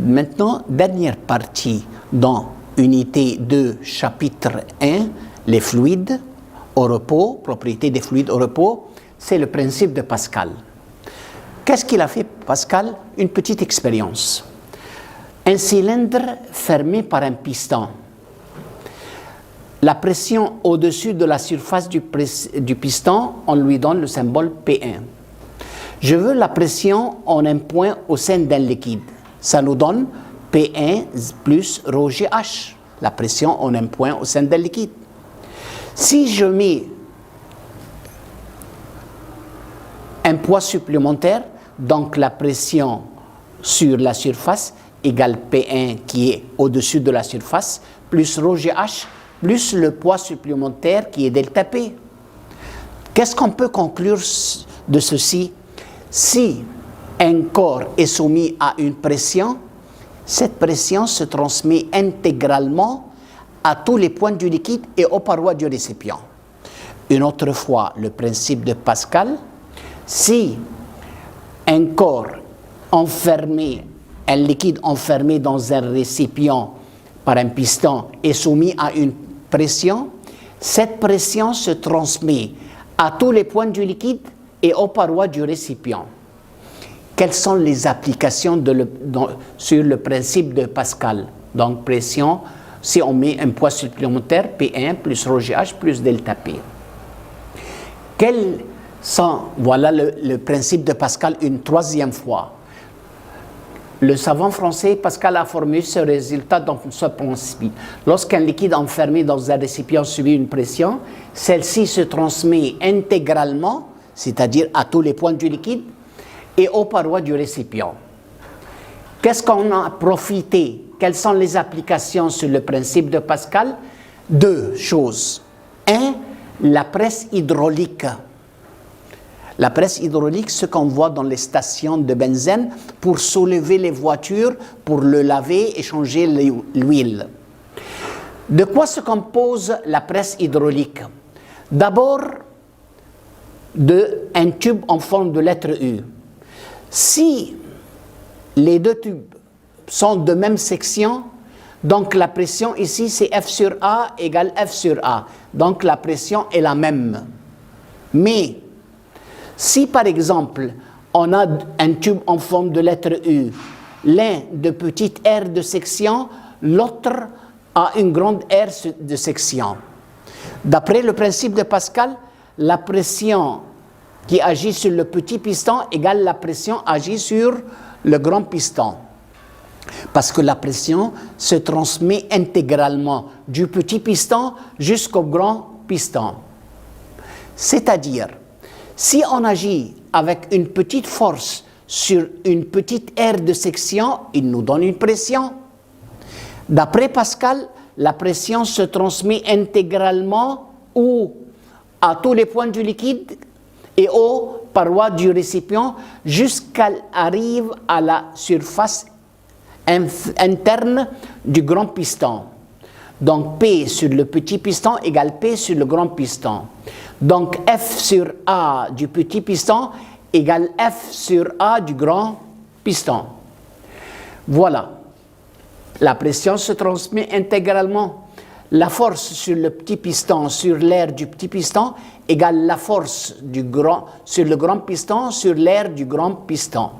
Maintenant, dernière partie dans unité 2, chapitre 1, les fluides au repos, propriétés des fluides au repos, c'est le principe de Pascal. Qu'est-ce qu'il a fait, Pascal? Une petite expérience. Un cylindre fermé par un piston. La pression au-dessus de la surface du piston, on lui donne le symbole P1. Je veux la pression en un point au sein d'un liquide. Ça nous donne P1 plus ρGH, la pression en un point au sein d'un liquide. Si je mets un poids supplémentaire, donc la pression sur la surface égale P1 qui est au-dessus de la surface, plus ρGH, plus le poids supplémentaire qui est delta P. Qu'est-ce qu'on peut conclure de ceci? Si un corps est soumis à une pression, cette pression se transmet intégralement à tous les points du liquide et aux parois du récipient. Une autre fois, le principe de Pascal, si un corps enfermé, un liquide enfermé dans un récipient par un piston est soumis à une pression, cette pression se transmet à tous les points du liquide et aux parois du récipient. Quelles sont les applications sur le principe de Pascal? Donc, pression, si on met un poids supplémentaire, P1 plus ρGH plus delta P. Voilà le principe de Pascal une troisième fois. Le savant français Pascal a formulé ce résultat dans ce principe. Lorsqu'un liquide enfermé dans un récipient subit une pression, celle-ci se transmet intégralement, c'est-à-dire à tous les points du liquide, et aux parois du récipient. Qu'est-ce qu'on a profité? Quelles sont les applications sur le principe de Pascal? Deux choses. Un, la presse hydraulique. La presse hydraulique, ce qu'on voit dans les stations de benzène pour soulever les voitures, pour le laver et changer l'huile. De quoi se compose la presse hydraulique? D'abord, un tube en forme de lettre U. Si les deux tubes sont de même section, donc la pression ici c'est F sur A égale F sur A. Donc la pression est la même. Mais si par exemple on a un tube en forme de lettre U, l'un de petite R de section, l'autre a une grande R de section. D'après le principe de Pascal, la pression qui agit sur le petit piston égale la pression agit sur le grand piston. Parce que la pression se transmet intégralement du petit piston jusqu'au grand piston. C'est-à-dire, si on agit avec une petite force sur une petite aire de section, il nous donne une pression. D'après Pascal, la pression se transmet intégralement à tous les points du liquide et aux parois du récipient jusqu'à arrive à la surface interne du grand piston. Donc P sur le petit piston égale P sur le grand piston. Donc F sur A du petit piston égale F sur A du grand piston. Voilà. La pression se transmet intégralement. La force sur le petit piston, sur l'air du petit piston, égale la force sur le grand piston, sur l'air du grand piston.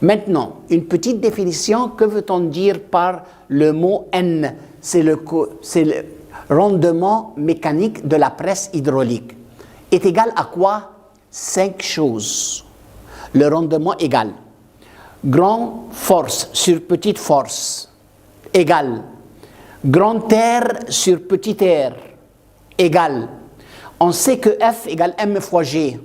Maintenant, une petite définition, que veut-on dire par le mot N? C'est le rendement mécanique de la presse hydraulique. Est égal à quoi? 5 choses. Le rendement égal. Grand force sur petite force égale grand R sur petit r égale. On sait que F égale M fois G.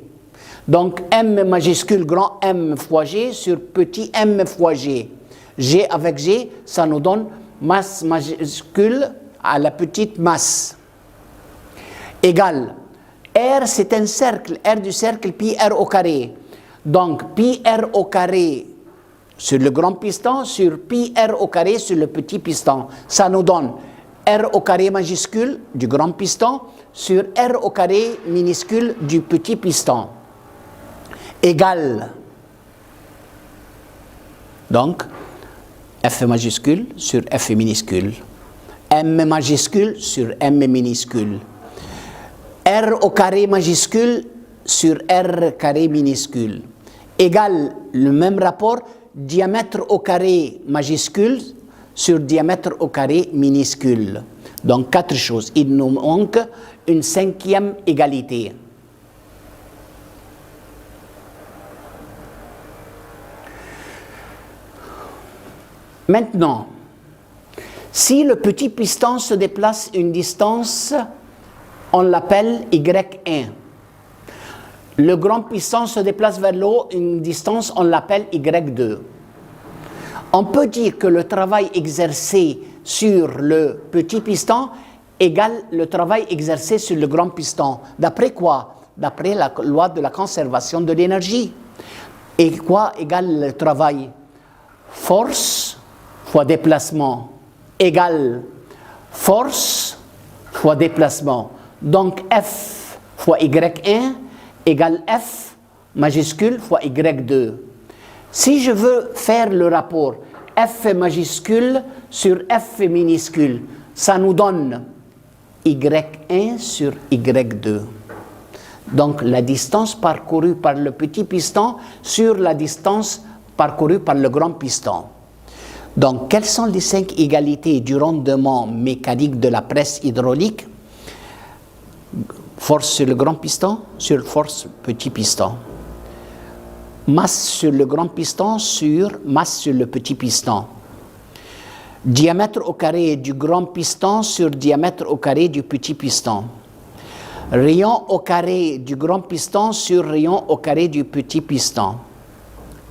Donc M majuscule grand M fois G sur petit m fois G. G avec G, ça nous donne masse majuscule à la petite masse. Égale. R c'est un cercle. R du cercle pi R au carré. Donc pi R au carré sur le grand piston, sur pi R au carré sur le petit piston. Ça nous donne R au carré majuscule du grand piston sur R au carré minuscule du petit piston. Égale. Donc, F majuscule sur F minuscule. M majuscule sur M minuscule. R au carré majuscule sur R carré minuscule. Égale le même rapport, diamètre au carré majuscule sur diamètre au carré minuscule. Donc 4 choses. Il nous manque une 5e égalité. Maintenant, si le petit piston se déplace une distance, on l'appelle Y1. Le grand piston se déplace vers le haut une distance, on l'appelle Y2. On peut dire que le travail exercé sur le petit piston égale le travail exercé sur le grand piston. D'après quoi? D'après la loi de la conservation de l'énergie. Et quoi égale le travail? Force fois déplacement égale force fois déplacement. Donc F fois Y1 égale F majuscule fois Y2. Si je veux faire le rapport F majuscule sur F minuscule, ça nous donne Y1 sur Y2. Donc la distance parcourue par le petit piston sur la distance parcourue par le grand piston. Donc quelles sont les 5 égalités du rendement mécanique de la presse hydraulique? Force sur le grand piston sur force petit piston. Masse sur le grand piston sur masse sur le petit piston. Diamètre au carré du grand piston sur diamètre au carré du petit piston. Rayon au carré du grand piston sur rayon au carré du petit piston.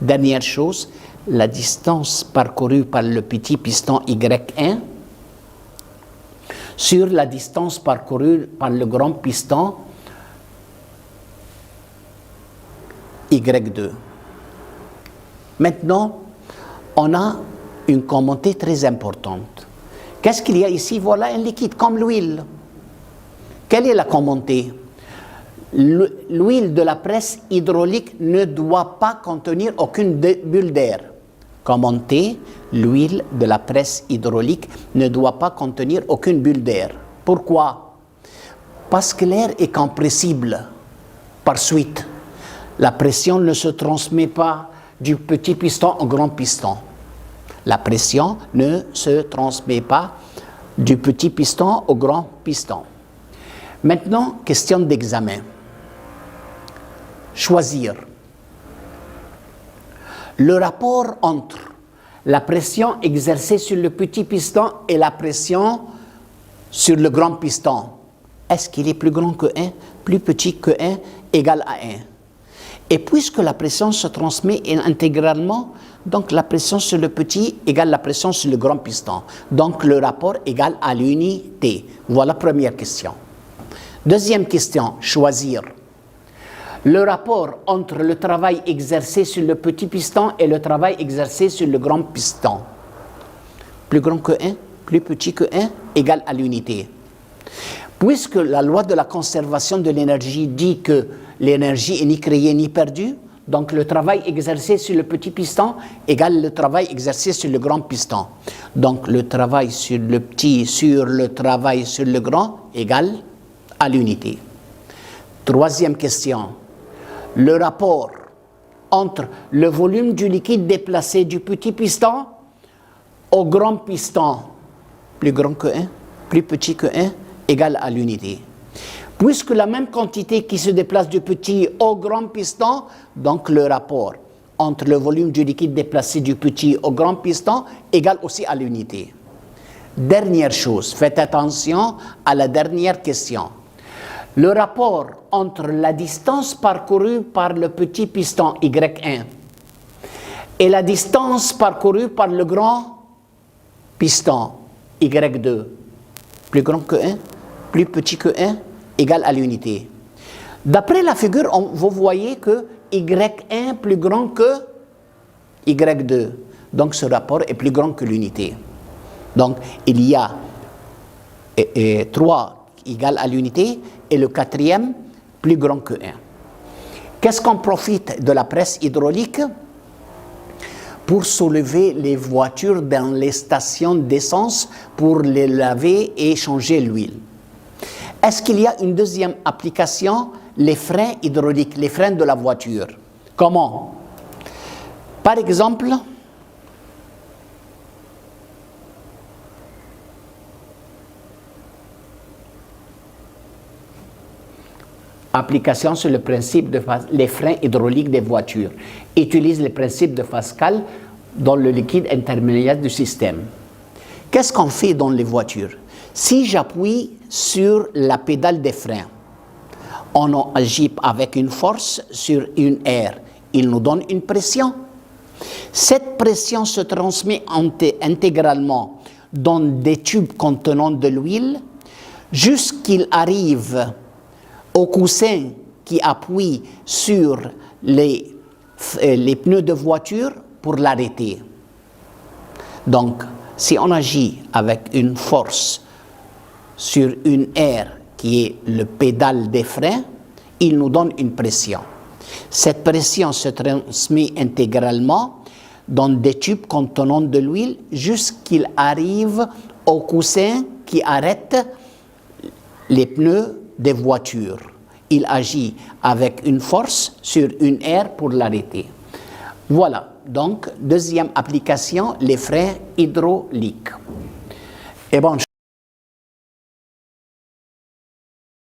Dernière chose, la distance parcourue par le petit piston Y1 sur la distance parcourue par le grand piston Y2. Maintenant, on a une communauté très importante. Qu'est-ce qu'il y a ici? Voilà un liquide comme l'huile. Quelle est la communauté? L'huile de la presse hydraulique ne doit pas contenir aucune bulle d'air. Communauté, l'huile de la presse hydraulique ne doit pas contenir aucune bulle d'air. Pourquoi? Parce que l'air est compressible par suite. La pression ne se transmet pas du petit piston au grand piston. La pression ne se transmet pas du petit piston au grand piston. Maintenant, question d'examen. Choisir. Le rapport entre la pression exercée sur le petit piston et la pression sur le grand piston. Est-ce qu'il est plus grand que 1, plus petit que 1, égal à 1? Et puisque la pression se transmet intégralement, donc la pression sur le petit égale la pression sur le grand piston. Donc le rapport égale à l'unité. Voilà la première question. Deuxième question, choisir. Le rapport entre le travail exercé sur le petit piston et le travail exercé sur le grand piston. Plus grand que 1, plus petit que 1, égal à l'unité. Puisque la loi de la conservation de l'énergie dit que l'énergie est ni créée ni perdue, donc le travail exercé sur le petit piston égale le travail exercé sur le grand piston. Donc le travail sur le petit sur le travail sur le grand égale à l'unité. Troisième question. Le rapport entre le volume du liquide déplacé du petit piston au grand piston, plus grand que 1, plus petit que 1, égale à l'unité. Puisque la même quantité qui se déplace du petit au grand piston, donc le rapport entre le volume du liquide déplacé du petit au grand piston égale aussi à l'unité. Dernière chose, faites attention à la dernière question. Le rapport entre la distance parcourue par le petit piston Y1 et la distance parcourue par le grand piston Y2, plus grand que 1, plus petit que 1, égal à l'unité. D'après la figure, vous voyez que Y1 plus grand que Y2. Donc ce rapport est plus grand que l'unité. Donc il y a 3 égale à l'unité et le 4e plus grand que 1. Qu'est-ce qu'on profite de la presse hydraulique? pour soulever les voitures dans les stations d'essence pour les laver et changer l'huile. Est-ce qu'il y a une deuxième application, les freins hydrauliques, les freins de la voiture? Comment? Par exemple, application sur le principe de les freins hydrauliques des voitures. Utilise le principe de Pascal dans le liquide intermédiaire du système. Qu'est-ce qu'on fait dans les voitures? Si j'appuie sur la pédale des freins, on agit avec une force sur une aire. Il nous donne une pression. Cette pression se transmet intégralement dans des tubes contenant de l'huile jusqu'il arrive au coussin qui appuie sur les pneus de voiture pour l'arrêter. Donc, si on agit avec une force sur une aire qui est le pédale des freins, il nous donne une pression. Cette pression se transmet intégralement dans des tubes contenant de l'huile jusqu'il arrive au coussin qui arrête les pneus des voitures. Il agit avec une force sur une aire pour l'arrêter. Voilà, donc, deuxième application, les freins hydrauliques. Et bon,